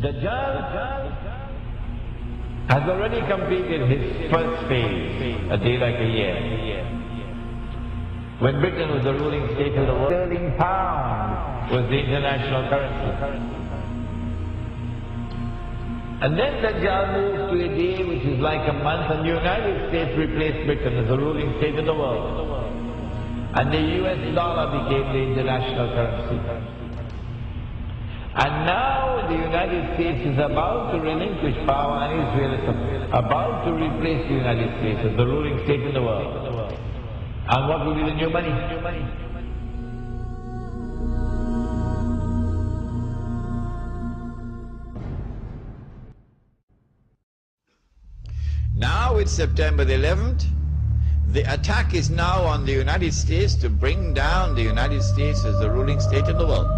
Dajjal has already completed his first phase, a day like a year. When Britain was the ruling state of the world, sterling pound was the international currency. And then Dajjal moved to a day which is like a month, and the United States replaced Britain as the ruling state of the world. And the US dollar became the international currency. And now the United States is about to relinquish power, and Israel is about to replace the United States as the ruling state in the world. And what will be the new money? Now it's September the 11th. The attack is now on the United States to bring down the United States as the ruling state in the world.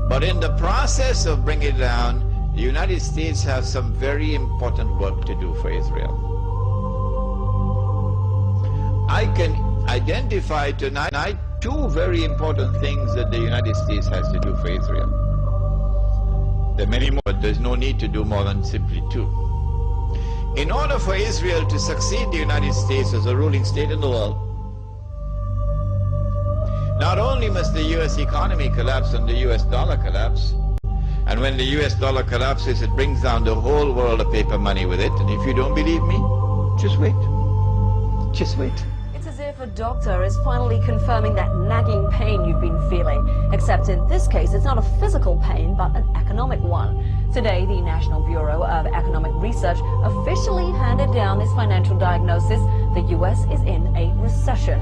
But in the process of bringing it down, the United States has some very important work to do for Israel. I can identify tonight two very important things that the United States has to do for Israel. There are many more, but there's no need to do more than simply two. In order for Israel to succeed the United States as a ruling state in the world, not only must the US economy collapse and the US dollar collapse, and when the US dollar collapses, it brings down the whole world of paper money with it. And if you don't believe me, just wait. Just wait. It's as if a doctor is finally confirming that nagging pain you've been feeling. Except in this case, it's not a physical pain, but an economic one. Today, the National Bureau of Economic Research officially handed down this financial diagnosis. The US is in a recession.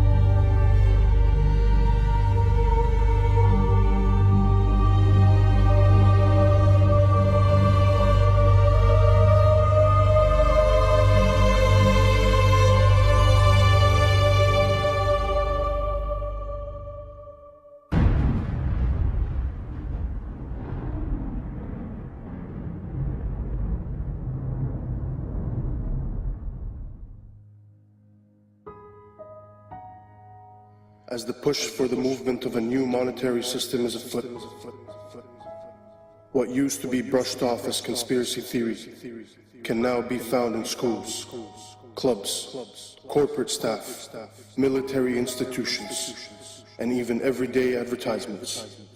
As the push for the movement of a new monetary system is afoot. What used to be brushed off as conspiracy theories can now be found in schools, clubs, corporate staff, military institutions, and even everyday advertisements.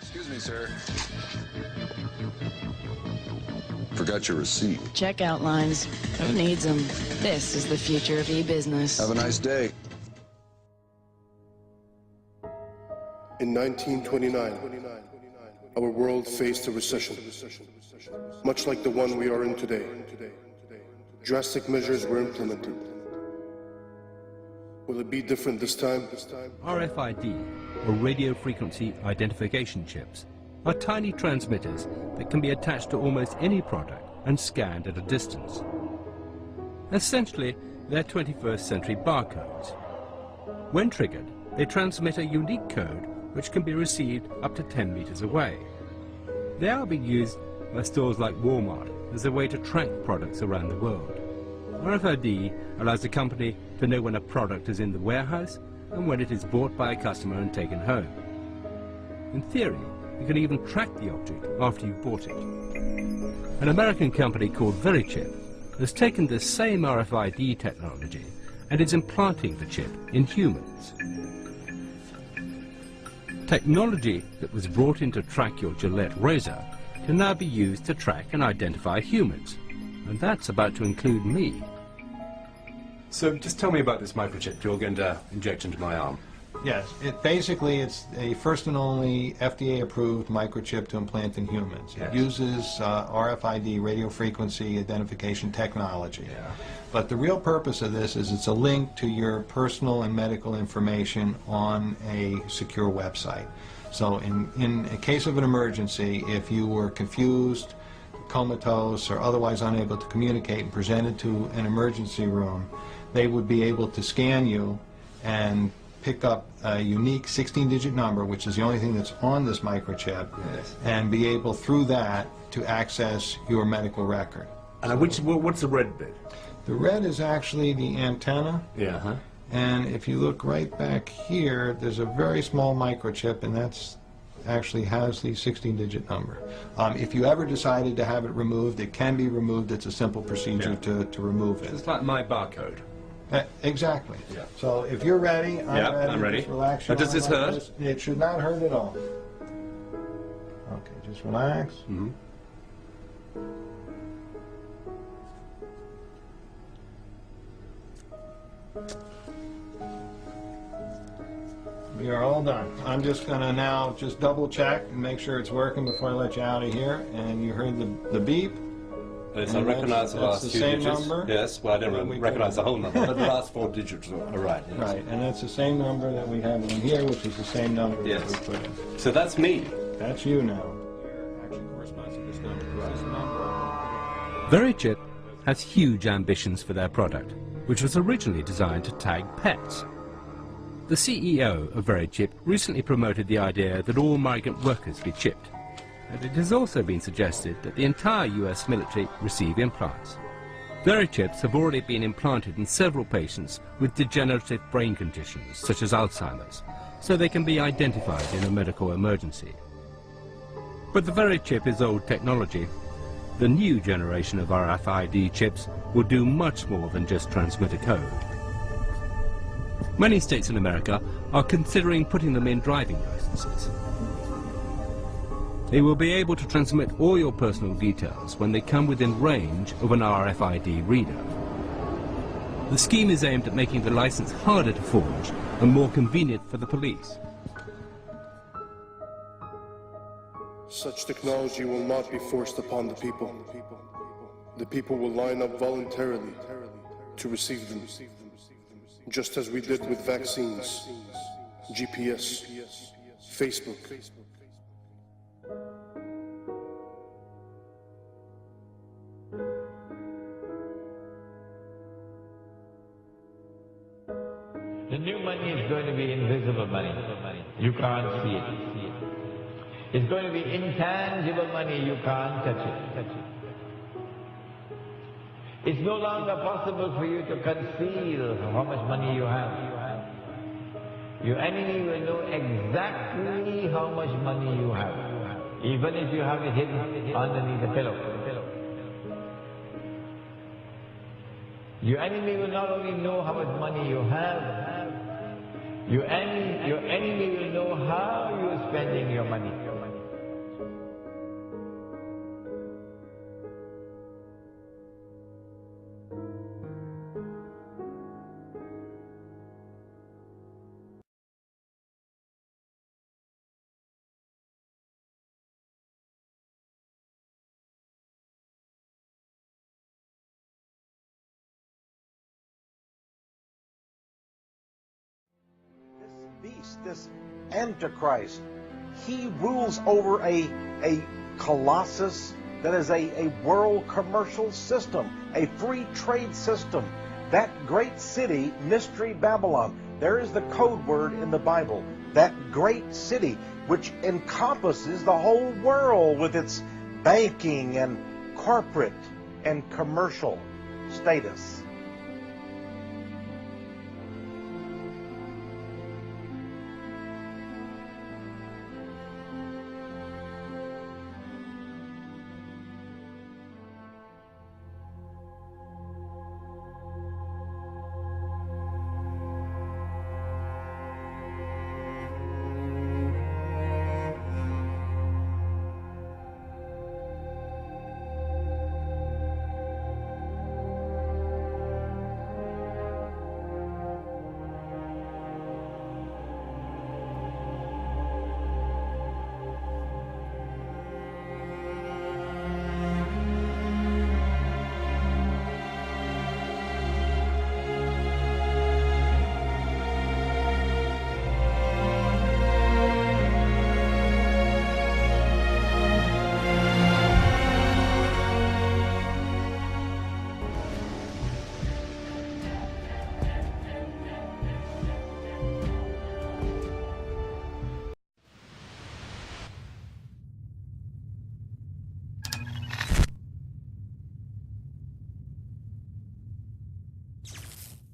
Excuse me, sir. Forgot your receipt. Checkout lines. Who needs them? This is the future of e-business. Have a nice day. In 1929, our world faced a recession, much like the one we are in today. Drastic measures were implemented. Will it be different this time? RFID, or radio frequency identification chips, are tiny transmitters that can be attached to almost any product and scanned at a distance. Essentially, they're 21st century barcodes. When triggered, they transmit a unique code which can be received up to 10 meters away. They are being used by stores like Walmart as a way to track products around the world. RFID allows the company to know when a product is in the warehouse and when it is bought by a customer and taken home. In theory, you can even track the object after you've bought it. An American company called Verichip has taken this same RFID technology and is implanting the chip in humans. Technology that was brought in to track your Gillette razor can now be used to track and identify humans. And that's about to include me. So just tell me about this microchip you're going to inject into my arm. Yes, basically it's a first and only FDA-approved microchip to implant in humans. Yes. It uses RFID, radio frequency identification technology. Yeah. But the real purpose of this is it's a link to your personal and medical information on a secure website. So in a case of an emergency, if you were confused, comatose, or otherwise unable to communicate and presented to an emergency room, they would be able to scan you and pick up a unique 16-digit number, which is the only thing that's on this microchip, Yes. and be able through that to access your medical record. And what's the red bit? The red is actually the antenna. Yeah, huh? And if you look right back here, there's a very small microchip, and that's actually has the 16-digit number. If you ever decided to have it removed, it can be removed. It's a simple procedure to remove it. It's like my barcode. Exactly. Yeah. So if you're ready, I'm ready. Just relax Now, your does this arm like hurt? this. It should not hurt at all. Okay, just relax. Mm-hmm. We are all done. I'm just going to now just double check and make sure it's working before I let you out of here. And you heard the beep. Yes, I recognize the last the few same digits. number? Yes, well, I don't recognize the whole number, but the last 4 digits are right. Yes. Right, and that's the same number that we have on here, which is the same number Yes. that we put in. So that's me. That's you now. Actually corresponds to this number. This number. VeriChip has huge ambitions for their product, which was originally designed to tag pets. The CEO of VeriChip recently promoted the idea that all migrant workers be chipped, and it has also been suggested that the entire US military receive implants. VeriChips have already been implanted in several patients with degenerative brain conditions such as Alzheimer's, so they can be identified in a medical emergency. But the VeriChip is old technology. The new generation of RFID chips will do much more than just transmit a code. Many states in America are considering putting them in driving licenses. They will be able to transmit all your personal details when they come within range of an RFID reader. The scheme is aimed at making the license harder to forge and more convenient for the police. Such technology will not be forced upon the people. The people will line up voluntarily to receive them, just as we did with vaccines, GPS, Facebook. The new money is going to be invisible money. You can't see it. It's going to be intangible money. You can't touch it. It's no longer possible for you to conceal how much money you have. Your enemy will know exactly how much money you have, even if you have it hidden underneath the pillow. Your enemy will not only know how much money you have, your enemy will know how you're spending your money. Beast, this Antichrist, he rules over a colossus that is a world commercial system, a free trade system. That great city, Mystery Babylon, there is the code word in the Bible. That great city which encompasses the whole world with its banking and corporate and commercial status.